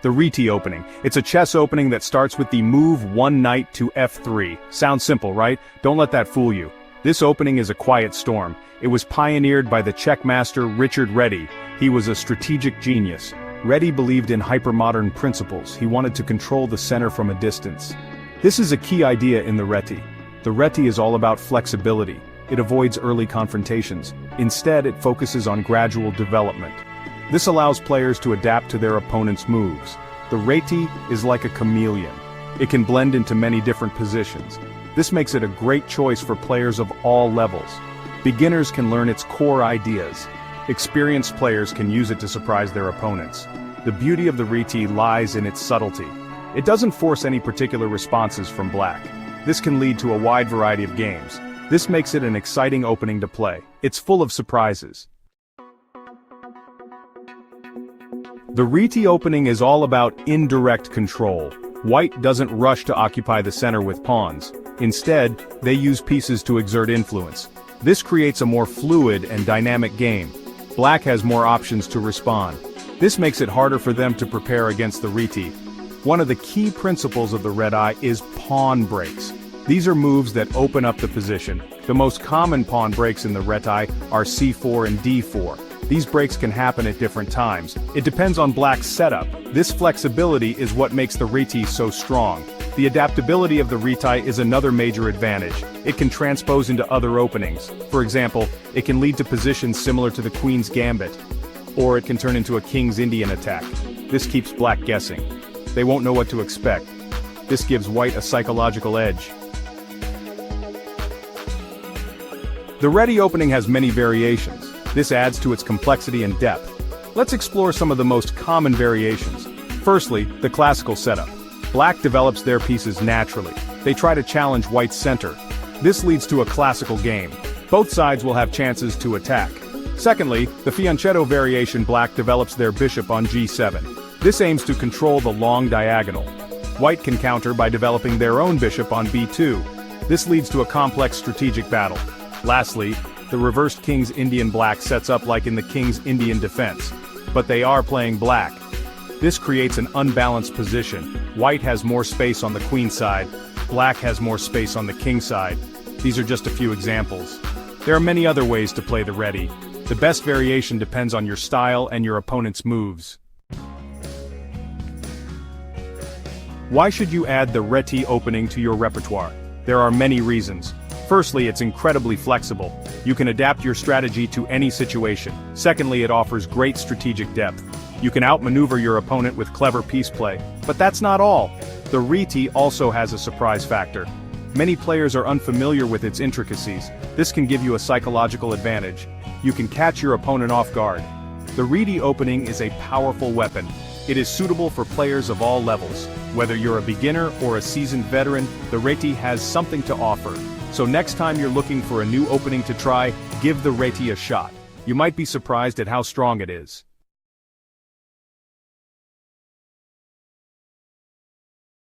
The Réti opening. It's a chess opening that starts with the move one knight to f3. Sounds simple, right? Don't let that fool you. This opening is a quiet storm. It was pioneered by the Czech master Richard Réti. He was a strategic genius. Réti believed in hypermodern principles. He wanted to control the center from a distance. This is a key idea in the Réti. The Réti is all about flexibility. It avoids early confrontations. Instead, it focuses on gradual development. This allows players to adapt to their opponent's moves. The Réti is like a chameleon. It can blend into many different positions. This makes it a great choice for players of all levels. Beginners can learn its core ideas. Experienced players can use it to surprise their opponents. The beauty of the Réti lies in its subtlety. It doesn't force any particular responses from black. This can lead to a wide variety of games. This makes it an exciting opening to play. It's full of surprises. The Réti opening is all about indirect control. White doesn't rush to occupy the center with pawns. Instead, they use pieces to exert influence. This creates a more fluid and dynamic game. Black has more options to respond. This makes it harder for them to prepare against the Réti. One of the key principles of the Réti is pawn breaks. These are moves that open up the position. The most common pawn breaks in the Réti are c4 and d4. These breaks can happen at different times. It depends on black's setup. This flexibility is what makes the Réti so strong. The adaptability of the Réti is another major advantage. It can transpose into other openings. For example, it can lead to positions similar to the Queen's Gambit. Or it can turn into a King's Indian attack. This keeps black guessing. They won't know what to expect. This gives white a psychological edge. The Réti opening has many variations. This adds to its complexity and depth. Let's explore some of the most common variations. Firstly, the classical setup. Black develops their pieces naturally. They try to challenge white's center. This leads to a classical game. Both sides will have chances to attack. Secondly, the Fianchetto variation. Black develops their bishop on g7. This aims to control the long diagonal. White can counter by developing their own bishop on b2. This leads to a complex strategic battle. Lastly, the reversed King's Indian. Black sets up like in the King's Indian defense. But they are playing black. This creates an unbalanced position. White has more space on the queen side. Black has more space on the king side. These are just a few examples. There are many other ways to play the Réti. The best variation depends on your style and your opponent's moves. Why should you add the Réti opening to your repertoire? There are many reasons. Firstly, it's incredibly flexible. You can adapt your strategy to any situation. Secondly, it offers great strategic depth. You can outmaneuver your opponent with clever piece play. But that's not all. The Réti also has a surprise factor. Many players are unfamiliar with its intricacies. This can give you a psychological advantage. You can catch your opponent off guard. The Réti opening is a powerful weapon. It is suitable for players of all levels. Whether you're a beginner or a seasoned veteran, the Réti has something to offer. So next time you're looking for a new opening to try, give the Réti a shot. You might be surprised at how strong it is.